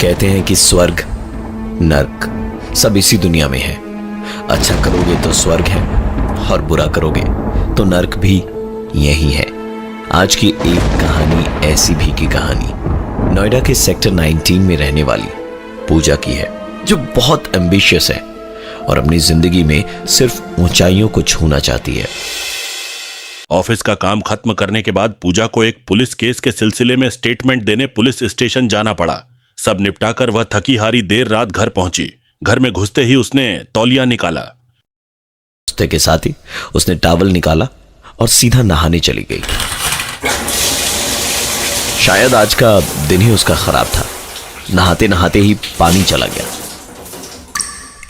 कहते हैं कि स्वर्ग नर्क सब इसी दुनिया में है। अच्छा करोगे तो स्वर्ग है और बुरा करोगे तो नर्क भी यही है। आज की एक कहानी ऐसी भी की कहानी नोएडा के सेक्टर 19 में रहने वाली पूजा की है, जो बहुत एम्बिशियस है और अपनी जिंदगी में सिर्फ ऊंचाइयों को छूना चाहती है। ऑफिस का काम खत्म करने के बाद पूजा को एक पुलिस केस के सिलसिले में स्टेटमेंट देने पुलिस स्टेशन जाना पड़ा। सब निपटाकर वह थकी हारी देर रात घर पहुंची। घर में घुसते ही उसने तौलिया निकाला। घुसते के साथ ही उसने टॉवल निकाला और सीधा नहाने चली गई। शायद आज का दिन ही उसका खराब था। नहाते नहाते ही पानी चला गया।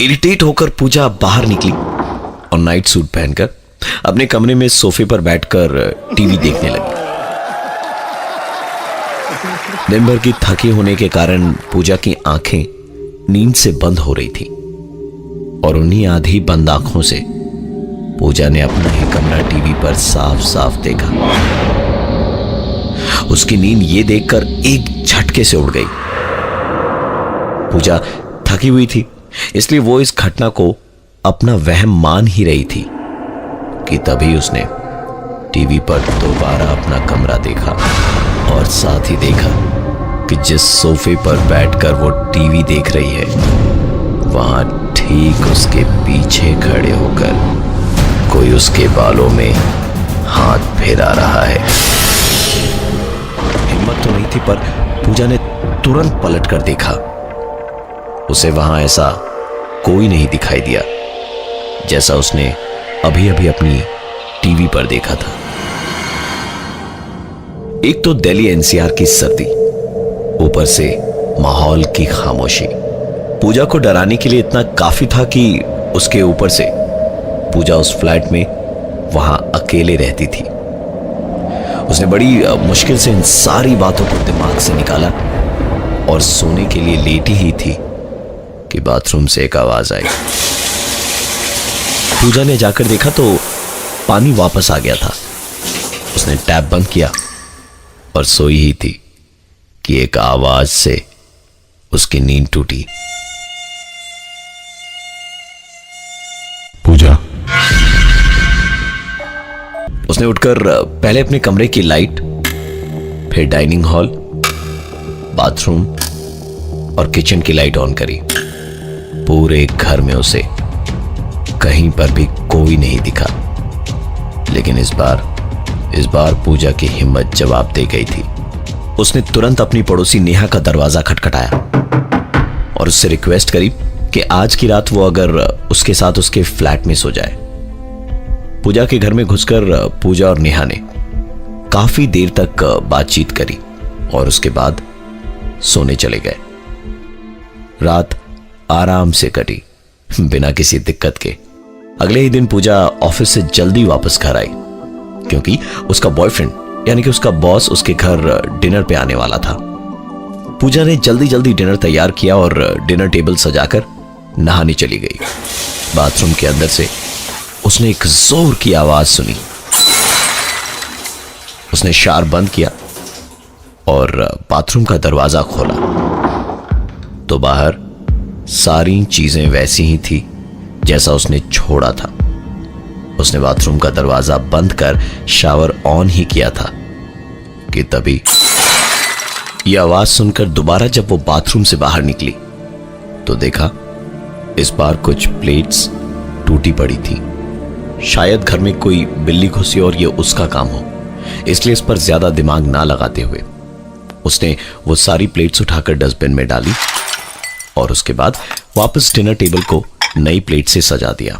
इरिटेट होकर पूजा बाहर निकली और नाइट सूट पहनकर अपने कमरे में सोफे पर बैठकर टीवी देखने लगी। दिन भर की थकी होने के कारण पूजा की आंखें नींद से बंद हो रही थी और उन्हीं आधी बंद आंखों से पूजा ने अपना ही कमरा टीवी पर साफ साफ देखा। उसकी नींद ये देखकर एक झटके से उड़ गई। पूजा थकी हुई थी, इसलिए वो इस घटना को अपना वहम मान ही रही थी कि तभी उसने टीवी पर दोबारा अपना कमरा देखा और साथ ही देखा कि जिस सोफे पर बैठकर वो टीवी देख रही है, वहां ठीक उसके पीछे खड़े होकर कोई उसके बालों में हाथ फेरा रहा है। हिम्मत तो नहीं थी, पर पूजा ने तुरंत पलटकर देखा। उसे वहां ऐसा कोई नहीं दिखाई दिया जैसा उसने अभी अभी अपनी टीवी पर देखा था। एक तो दिल्ली एनसीआर की सर्दी, ऊपर से माहौल की खामोशी पूजा को डराने के लिए इतना काफी था कि उसके ऊपर से पूजा उस फ्लैट में वहां अकेले रहती थी। उसने बड़ी मुश्किल से इन सारी बातों को दिमाग से निकाला और सोने के लिए लेटी ही थी कि बाथरूम से एक आवाज आई। पूजा ने जाकर देखा तो पानी वापस आ गया था। उसने टैप बंद किया और सोई ही थी कि एक आवाज से उसकी नींद टूटी। पूजा। उसने उठकर पहले अपने कमरे की लाइट, फिर डाइनिंग हॉल, बाथरूम और किचन की लाइट ऑन करी। पूरे घर में उसे कहीं पर भी कोई नहीं दिखा, लेकिन इस बार पूजा की हिम्मत जवाब दे गई थी। उसने तुरंत अपनी पड़ोसी नेहा का दरवाजा खटखटाया और उससे रिक्वेस्ट करी कि आज की रात वो अगर उसके साथ उसके फ्लैट में सो जाए। पूजा के घर में घुसकर पूजा और नेहा ने काफी देर तक बातचीत करी और उसके बाद सोने चले गए। रात आराम से कटी, बिना किसी दिक्कत के। अगले ही दिन पूजा ऑफिस से जल्दी वापस घर आई, क्योंकि उसका बॉयफ्रेंड यानी कि उसका बॉस उसके घर डिनर पे आने वाला था। पूजा ने जल्दी जल्दी डिनर तैयार किया और डिनर टेबल सजाकर नहाने चली गई। बाथरूम के अंदर से उसने एक जोर की आवाज सुनी। उसने शावर बंद किया और बाथरूम का दरवाजा खोला तो बाहर सारी चीजें वैसी ही थी जैसा उसने छोड़ा था। उसने बाथरूम का दरवाजा बंद कर शावर ऑन ही किया था कि तभी यह आवाज सुनकर दोबारा जब वो बाथरूम से बाहर निकली तो देखा इस बार कुछ प्लेट्स टूटी पड़ी थी। शायद घर में कोई बिल्ली घुसी और ये उसका काम हो, इसलिए इस पर ज्यादा दिमाग ना लगाते हुए उसने वो सारी प्लेट्स उठाकर डस्टबिन में डाली और उसके बाद वापस डिनर टेबल को नई प्लेट से सजा दिया।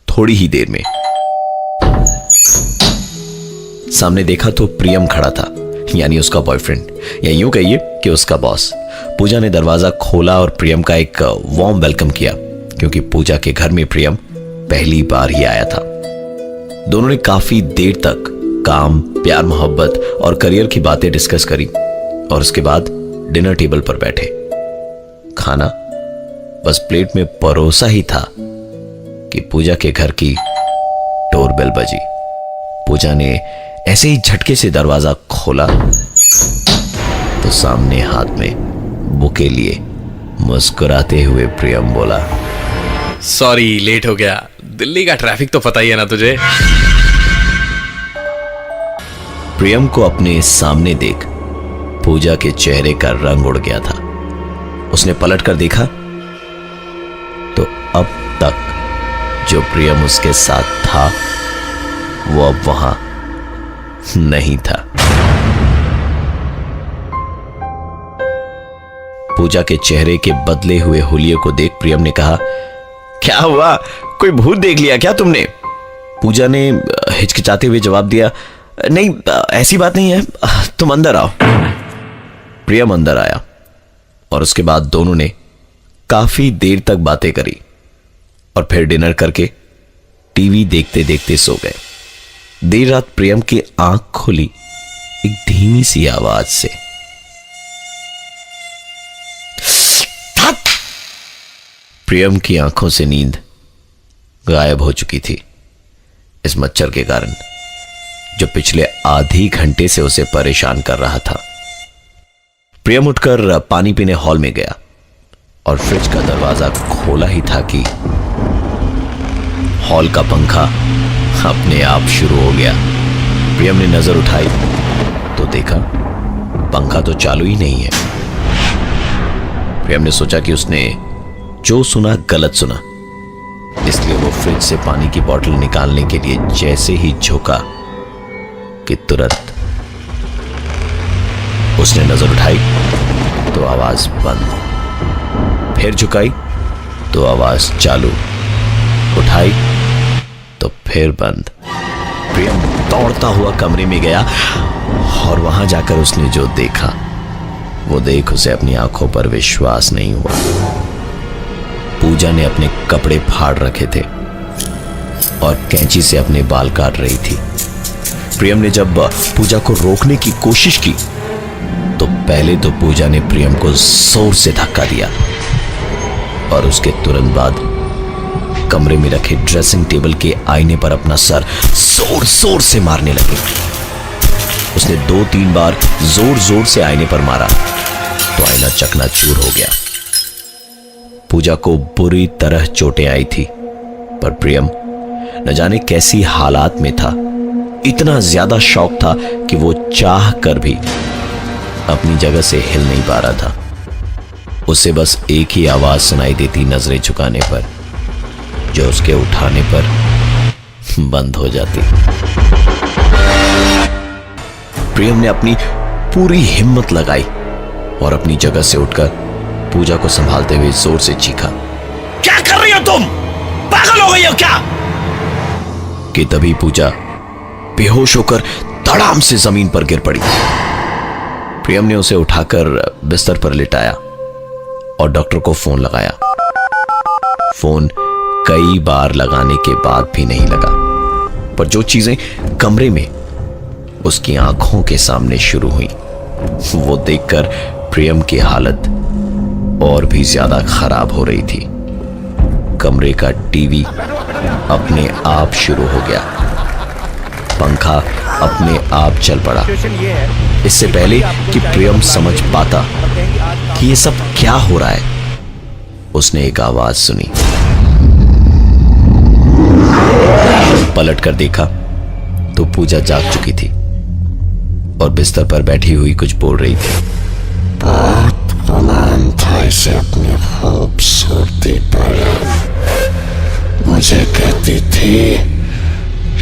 थोड़ी ही देर में सामने देखा तो प्रियम खड़ा था, यानी उसका बॉयफ्रेंड, या यूं कहिए कि उसका बॉस। पूजा ने दरवाजा खोला और प्रियम का एक वार्म वेलकम किया, क्योंकि पूजा के घर में प्रियम पहली बार ही आया था। दोनों ने काफी देर तक काम, प्यार, मोहब्बत और करियर की बातें डिस्कस करी और उसके बाद डिनर टेबल पर बैठे। खाना बस प्लेट में परोसा ही था कि पूजा के घर की डोरबेल बजी। पूजा ने ऐसे ही झटके से दरवाजा खोला तो सामने हाथ में बुके लिए मुस्कुराते हुए प्रियम बोला, सॉरी लेट हो गया, दिल्ली का ट्रैफिक तो पता ही है ना तुझे। प्रियम को अपने सामने देख पूजा के चेहरे का रंग उड़ गया था। उसने पलट कर देखा तो अब तक जो प्रियम उसके साथ था वो अब वहां नहीं था। पूजा के चेहरे के बदले हुए हुलिये को देख प्रियम ने कहा, क्या हुआ, कोई भूत देख लिया क्या तुमने? पूजा ने हिचकिचाते हुए जवाब दिया, नहीं ऐसी बात नहीं है, तुम अंदर आओ। प्रियम अंदर आया और उसके बाद दोनों ने काफी देर तक बातें करी और फिर डिनर करके टीवी देखते देखते सो गए। देर रात प्रियम की आंख खुली एक धीमी सी आवाज से। प्रियम की आंखों से नींद गायब हो चुकी थी इस मच्छर के कारण जो पिछले आधी घंटे से उसे परेशान कर रहा था। प्रियम उठकर पानी पीने हॉल में गया और फ्रिज का दरवाजा खोला ही था कि हॉल का पंखा अपने आप शुरू हो गया। प्रियम ने नजर उठाई तो देखा पंखा तो चालू ही नहीं है। प्रियम ने सोचा कि उसने जो सुना गलत सुना, इसलिए वो फ्रिज से पानी की बोतल निकालने के लिए जैसे ही झुका कि तुरंत उसने नजर उठाई तो आवाज बंद, फिर झुकाई तो आवाज चालू, उठाई तो फिर बंद। प्रियम दौड़ता हुआ कमरे में गया और वहां जाकर उसने जो देखा वो देख उसे अपनी आंखों पर विश्वास नहीं हुआ। पूजा ने अपने कपड़े फाड़ रखे थे और कैंची से अपने बाल काट रही थी। प्रियम ने जब पूजा को रोकने की कोशिश की तो पहले तो पूजा ने प्रियम को जोर से धक्का दिया और उसके तुरंत बाद कमरे में रखे ड्रेसिंग टेबल के आईने पर अपना सर जोर जोर से मारने लगी। उसने 2-3 बार जोर जोर से आईने पर मारा तो आईना चकनाचूर हो गया। पूजा को बुरी तरह चोटें आई थी पर प्रियम न जाने कैसी हालात में था। इतना ज्यादा शौक था कि वो चाह कर भी अपनी जगह से हिल नहीं पा रहा था। उसे बस एक ही आवाज सुनाई देती नजरें झुकाने पर, जो उसके उठाने पर बंद हो जाती। प्रियम ने अपनी पूरी हिम्मत लगाई और अपनी जगह से उठकर पूजा को संभालते हुए जोर से चीखा, क्या कर रही हो तुम, पागल हो गई हो क्या? कि तभी पूजा बेहोश होकर धड़ाम से जमीन पर गिर पड़ी। प्रियम ने उसे उठाकर बिस्तर पर लिटाया और डॉक्टर को फोन लगाया। फोन कई बार लगाने के बाद भी नहीं लगा, पर जो चीजें कमरे में उसकी आंखों के सामने शुरू हुई वो देखकर प्रियम की हालत और भी ज्यादा खराब हो रही थी। कमरे का टीवी अपने आप शुरू हो गया, पंखा अपने आप चल पड़ा। इससे पहले कि प्रियम समझ पाता कि ये सब क्या हो रहा है, उसने एक आवाज सुनी। पलट कर देखा तो पूजा जाग चुकी थी और बिस्तर पर बैठी हुई कुछ बोल रही थी। बहुत गुमान था इसे अपनी खूबसूरती पर। मुझे कहती थी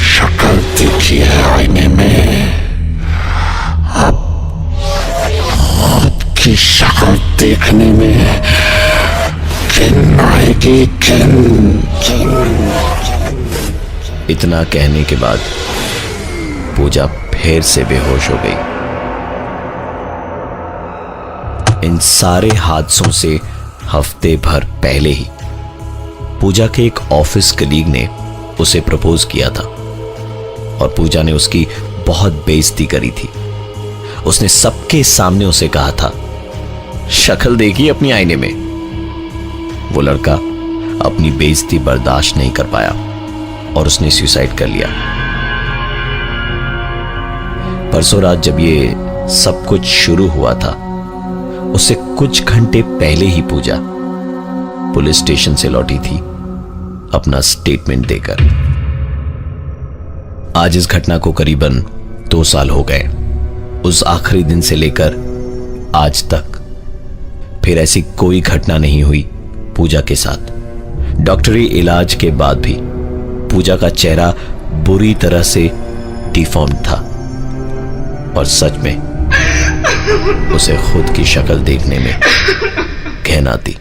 शक्ल दिखी है आईने में, अब खुद की शक्ल देखने में घिन आएगी, घिन। इतना कहने के बाद पूजा फिर से बेहोश हो गई। इन सारे हादसों से हफ्ते भर पहले ही पूजा के एक ऑफिस कलीग ने उसे प्रपोज किया था और पूजा ने उसकी बहुत बेइज्जती करी थी। उसने सबके सामने उसे कहा था, शक्ल देखी अपनी आईने में। वो लड़का अपनी बेइज्जती बर्दाश्त नहीं कर पाया और उसने सुसाइड कर लिया। परसों रात जब ये सब कुछ शुरू हुआ था उससे कुछ घंटे पहले ही पूजा पुलिस स्टेशन से लौटी थी अपना स्टेटमेंट देकर। आज इस घटना को करीबन 2 साल हो गए। उस आखिरी दिन से लेकर आज तक फिर ऐसी कोई घटना नहीं हुई पूजा के साथ। डॉक्टरी इलाज के बाद भी पूजा का चेहरा बुरी तरह से डिफॉर्म था और सच में उसे खुद की शक्ल देखने में घिन आती।